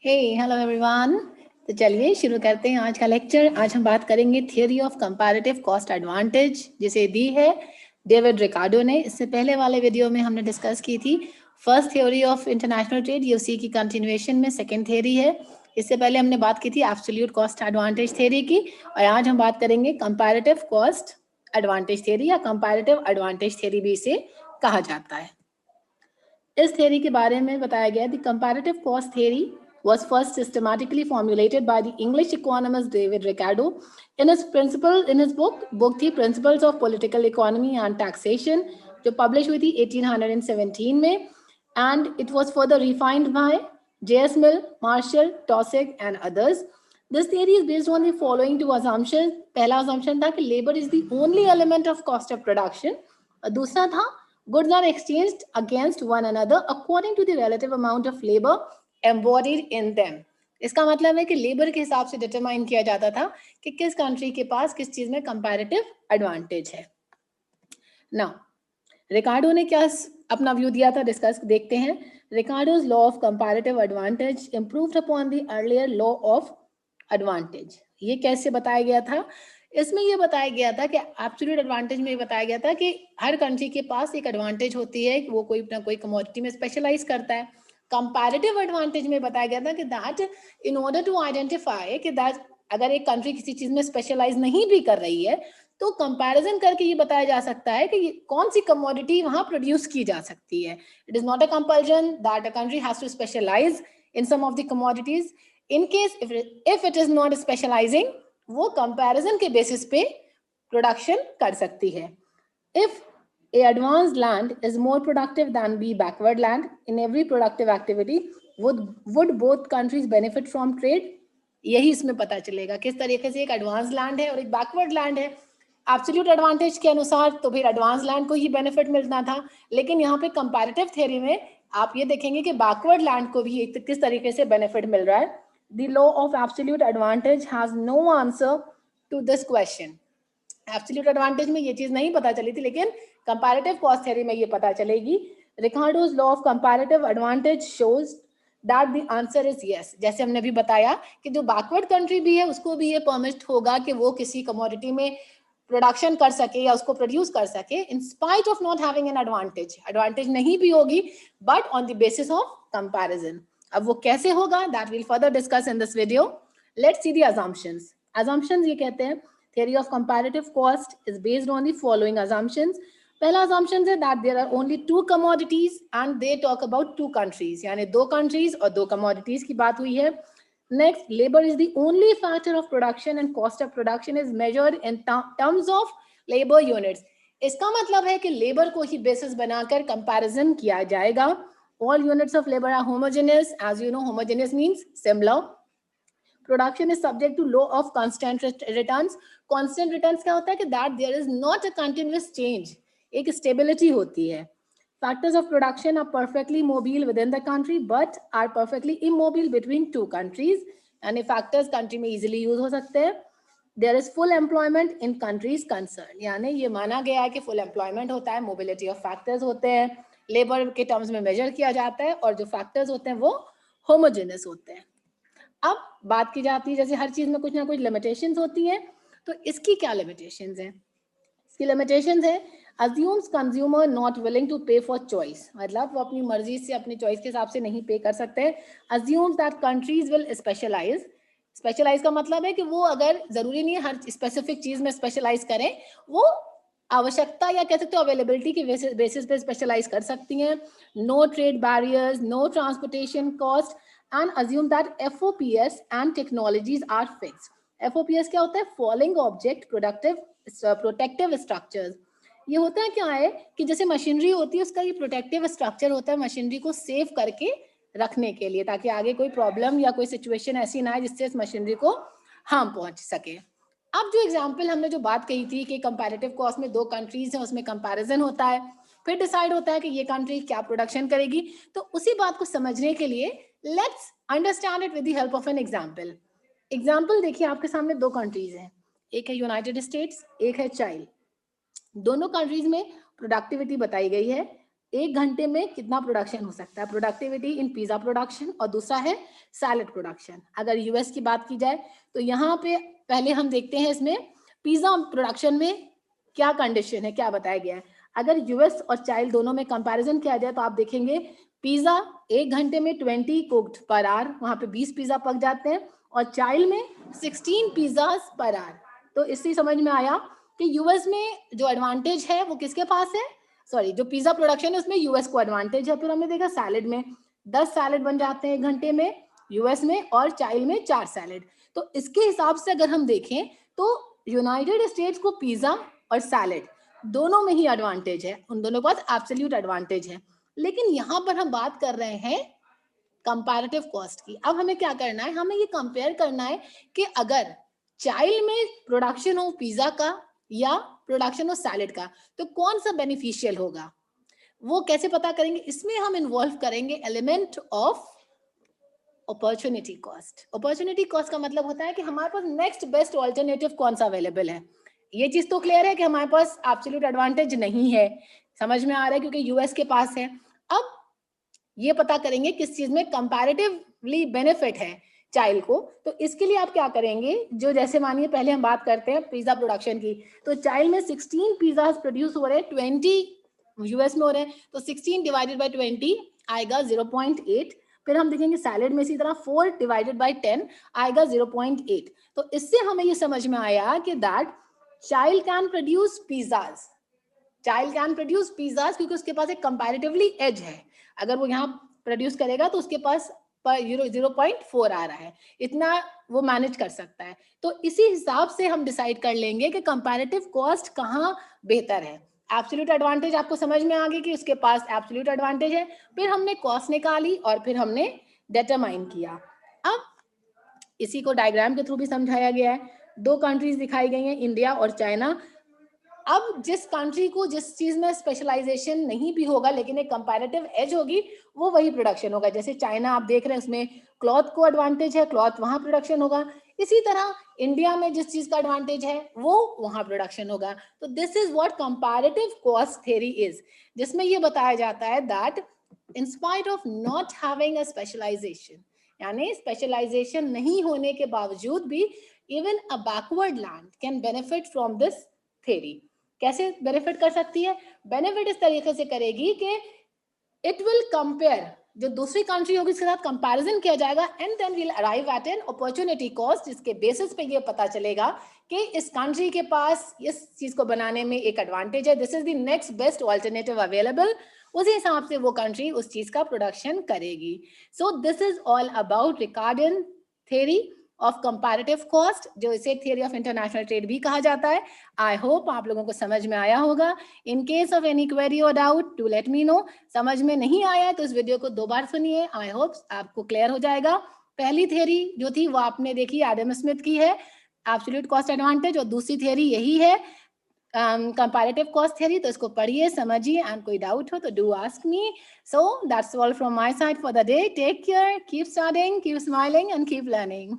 हे hello everyone. तो चलिए शुरू करते हैं आज का लेक्चर। आज हम बात करेंगे theory of comparative cost advantage, जिसे दी है डेविड रिकार्डो ने। इससे पहले वाले वीडियो में हमने डिस्कस की थी first theory of international trade, ये उसी की कंटिन्यूएशन में सेकेंड थ्योरी है। इससे पहले हमने बात की थी एब्सोल्यूट कॉस्ट एडवांटेज थ्योरी की, और आज हम बात करेंगे कंपैरेटिव कॉस्ट एडवांटेज थ्योरी, या कंपैरेटिव एडवांटेज थ्योरी भी इसे कहा जाता है। इस थ्योरी के बारे में बताया गया the comparative cost theory was first systematically formulated by the English economist David Ricardo in his book The Principles of Political Economy and Taxation, जो publish हुई थी 1817 में, and it was further refined by J.S. Mill, Marshall, Taussig and others. This theory is based on the following two assumptions. पहला assumption था कि labor is the only element of cost of production, और दूसरा था goods are exchanged against one another according to the relative amount of labor embodied in them. इसका मतलब है कि लेबर के हिसाब से डिटरमाइन किया जाता था कि किस कंट्री के पास किस चीज में कंपैरेटिव एडवांटेज है। नाउ रिकार्डो ने क्या अपना व्यू दिया था, डिस्कस देखते हैं। Ricardo's law of comparative advantage improved upon the earlier law of advantage. ये कैसे बताया गया था? इसमें ये बताया गया था कि एब्सोल्यूट एडवांटेज में ये बताया गया था कि हर कंट्री के पास एक एडवांटेज होती है कि वो कोई ना कोई कमोडिटी में स्पेशलाइज करता है। कंपैरेटिव एडवांटेज में बताया गया था कि that in order to identify कि दैट अगर एक कंट्री किसी चीज में स्पेशलाइज नहीं भी कर रही है तो कंपैरिजन करके ये बताया जा सकता है कि कौन सी कमोडिटी वहां प्रोड्यूस की जा सकती है। It is not a compulsion that a country has to specialize in some of the commodities. In case if it is not specializing, वो कंपैरिजन के बेसिस पे प्रोडक्शन कर सकती है। इफ a advanced land is more productive than b backward land in every productive activity, would both countries benefit from trade? यही इसमें पता चलेगा किस तरीके से एक एडवांस लैंड है और एक बैकवर्ड लैंड है। एब्सोल्यूट एडवांटेज के अनुसार तो फिर एडवांस लैंड को ही बेनिफिट मिलना था, लेकिन यहाँ पे कंपैरेटिव थ्योरी में आप ये देखेंगे कि बैकवर्ड लैंड को भी किस तरीके से बेनिफिट मिल रहा है। The law of absolute advantage has no answer to this question. Absolute advantage में ये चीज नहीं पता चली थी, लेकिन कंपैरेटिव कॉस्ट थ्योरी में ये पता चलेगी। Ricardo's law of comparative advantage shows that the answer is yes. जैसे हमने भी बताया कि जो बैकवर्ड कंट्री भी है उसको भी ये परमिट होगा कि वो किसी कमोडिटी में प्रोडक्शन कर सके या उसको प्रोड्यूस कर सके इन spite of not having an advantage. Advantage नहीं भी होगी but on the basis of comparison. अब वो कैसे होगा that will further discuss in this video. Let's see the assumptions. Assumptions ये कहते हैं theory of comparative cost is based on the following assumptions. पहला assumption है that there are only two commodities and they talk about two countries, यानी दो countries और दो commodities की बात हुई है। Next, labor is the only factor of production and cost of production is measured in terms of labor units. इसका मतलब है कि लेबर को ही बेसिस बनाकर कंपैरिजन किया जाएगा। All units of labor are homogeneous. As you know, homogeneous means similar. Production is subject to law of constant returns. Constant returns क्या होता है कि that there is not a continuous change, एक stability होती है। Factors of production are perfectly mobile within the country but are perfectly immobile between two countries, यानी factors country में easily use हो सकते हैं। There is full employment in countries concerned, यानी ये माना गया है कि full employment होता है, mobility of factors होते हैं, labor के terms में measure किया जाता है, और जो factors होते हैं वो homogeneous होते हैं। अब बात की जाती है जैसे हर चीज में कुछ ना कुछ लिमिटेशंस होती हैं, तो इसकी क्या लिमिटेशंस हैं? इसकी लिमिटेशंस है assumes consumer not willing to pay for choice, मतलब वो अपनी मर्जी से अपनी चॉइस के हिसाब से नहीं पे कर सकते। assumes that countries will specialize. Specialize का मतलब है कि वो अगर जरूरी नहीं है हर स्पेसिफिक चीज में स्पेशलाइज करें, वो आवश्यकता या कह सकते हो अवेलेबिलिटी के बेसिस पे स्पेशलाइज कर सकती हैं। No trade barriers, no transportation cost, and assume that FOPS and technologies are fixed. FOPS क्या होता है? Falling Object Protective Structures. ये होता है क्या है कि जैसे मशीनरी होती है उसका ये प्रोटेक्टिव स्ट्रक्चर होता है मशीनरी को सेव करके रखने के लिए, ताकि आगे कोई प्रॉब्लम या कोई सिचुएशन ऐसी ना आए जिससे इस मशीनरी को हार्म पहुंच सके। अब जो एग्जाम्पल हमने जो बात कही थी कि कंपैरेटिव कॉस्ट में दो कंट्रीज हैं, उसमें कंपैरिजन होता है, फिर डिसाइड होता है कि ये कंट्री क्या प्रोडक्शन करेगी, तो उसी बात को समझने के लिए let's understand it with the help of an example. Example देखिए, आपके सामने दो कंट्रीज हैं, एक है यूनाइटेड स्टेट्स, एक है चाइना। दोनों कंट्रीज में प्रोडक्टिविटी बताई गई है। एक घंटे में कितना प्रोडक्शन हो सकता है, प्रोडक्टिविटी इन पिज्जा प्रोडक्शन, और दूसरा है सैलेड प्रोडक्शन। अगर यूएस की बात की जाए तो यहाँ पे पहले हम देखते हैं इसमें पिज्जा प्रोडक्शन में क्या कंडीशन है, क्या बताया गया है। अगर यूएस और चाइल्ड दोनों में कंपैरिजन किया जाए तो आप देखेंगे पिज्जा एक घंटे में 20 कुक्ड पर आवर, वहां पे 20 पिज्जा पक जाते हैं, और चाइल्ड में 16 पिज्जाज पर आवर। तो इससे समझ में आया कि यूएस में जो एडवांटेज है वो किसके पास है, सॉरी जो पिज्जा प्रोडक्शन है उसमें यूएस को एडवांटेज है। फिर हमने देखा सैलेड में 10 सैलेड बन जाते हैं एक घंटे में यूएस में, और चाइल्ड में 4 सैलेड। तो इसके हिसाब से अगर हम देखें तो यूनाइटेड स्टेट्स को पिज्जा और सैलेड दोनों में ही एडवांटेज है, उन दोनों के पास एब्सोल्यूट एडवांटेज है। लेकिन यहाँ पर हम बात कर रहे हैं कंपैरेटिव कॉस्ट की। अब हमें क्या करना है, हमें ये कंपेयर करना है कि अगर चाइल्ड में प्रोडक्शन हो पिज्जा का या प्रोडक्शन हो सैलेड का, तो कौन सा बेनिफिशियल होगा, वो कैसे पता करेंगे। इसमें हम इन्वॉल्व करेंगे element of opportunity cost. Opportunity cost का मतलब होता है कि हमारे पास नेक्स्ट बेस्ट ऑल्टरनेटिव कौन सा अवेलेबल है। ये चीज तो क्लियर है कि हमारे पास एब्सोल्यूट एडवांटेज नहीं है, समझ में आ रहा है, क्योंकि यूएस के पास है। अब ये पता करेंगे किस चीज में कंपैरेटिवली बेनिफिट है चाइल्ड को। तो इसके लिए आप क्या करेंगे, जो जैसे मानिए पहले हम बात करते हैं पिज्जा प्रोडक्शन की, तो चाइल्ड में 16 पिज्जा प्रोड्यूस हो रहे हैं, 20 यूएस में हो रहे हैं, तो 16 डिवाइडेड बाई 20 आएगा 0.8। फिर हम देखेंगे सैलेड में इसी तरह 4 डिवाइडेड बाई 10 आएगा 0.8। तो इससे हमें ये समझ में आया कि that child can produce pizzas, child can produce pizzas क्योंकि उसके पास एक कंपैरेटिवली एज है। अगर वो यहाँ प्रोड्यूस करेगा तो उसके पास 0.4 आ रहा है, इतना वो मैनेज कर सकता है। तो इसी हिसाब से हम डिसाइड कर लेंगे कि कंपैरेटिव कॉस्ट कहाँ बेहतर है। एब्सोल्यूट एडवांटेज आपको समझ में आ गई कि उसके पास एब्सोल्यूट एडवांटेज है, फिर हमने कॉस्ट निकाली और फिर हमने डिटरमाइन किया। अब इसी को डायग्राम के थ्रू भी समझाया गया है। 2 कंट्रीज दिखाई गई हैं, इंडिया और चाइना। अब जिस कंट्री को जिस चीज में स्पेशलाइजेशन नहीं भी होगा लेकिन एक कंपैरेटिव एज होगी, वो वही प्रोडक्शन होगा। जैसे चाइना आप देख रहे हैं उसमें क्लॉथ को एडवांटेज है, क्लॉथ वहां प्रोडक्शन होगा। इसी तरह इंडिया में जिस चीज का एडवांटेज है वो वहां प्रोडक्शन होगा। तो this is what comparative cost theory is, जिसमें ये बताया जाता है that in spite of not having a specialization, यानी स्पेशलाइजेशन नहीं होने के बावजूद भी even a backward land can benefit from this theory. कैसे बेनिफिट कर सकती है, बेनिफिट इस तरीके से करेगी कि इट विल कंपेयर, जो दूसरी कंट्री होगी उसके साथ कंपैरिजन किया जाएगा, and then will arrive at an opportunity cost, जिसके बेसिस पे ये पता चलेगा कि इस कंट्री के पास इस चीज को बनाने में एक एडवांटेज है, this is the next best alternative available. उसी हिसाब से वो कंट्री उस चीज का प्रोडक्शन करेगी। So this is all about Ricardian theory of comparative cost, जो इसे थ्योरी ऑफ इंटरनेशनल ट्रेड भी कहा जाता है। आई होप आप लोगों को समझ में आया होगा। In case of any query और doubt to let me know. समझ में नहीं आया तो इस वीडियो को 2 बार सुनिए, आई होप आपको क्लियर हो जाएगा। पहली थ्योरी जो थी वो आपने देखी एडम स्मिथ की है, एब्सोल्यूट कॉस्ट एडवांटेज, और दूसरी थ्योरी यही है कंपैरेटिव कॉस्ट थ्योरी। तो इसको पढ़िए, समझिए, एंड कोई डाउट हो तो do ask me. So that's all from my side for the day. Take care, keep studying, keep smiling and keep learning.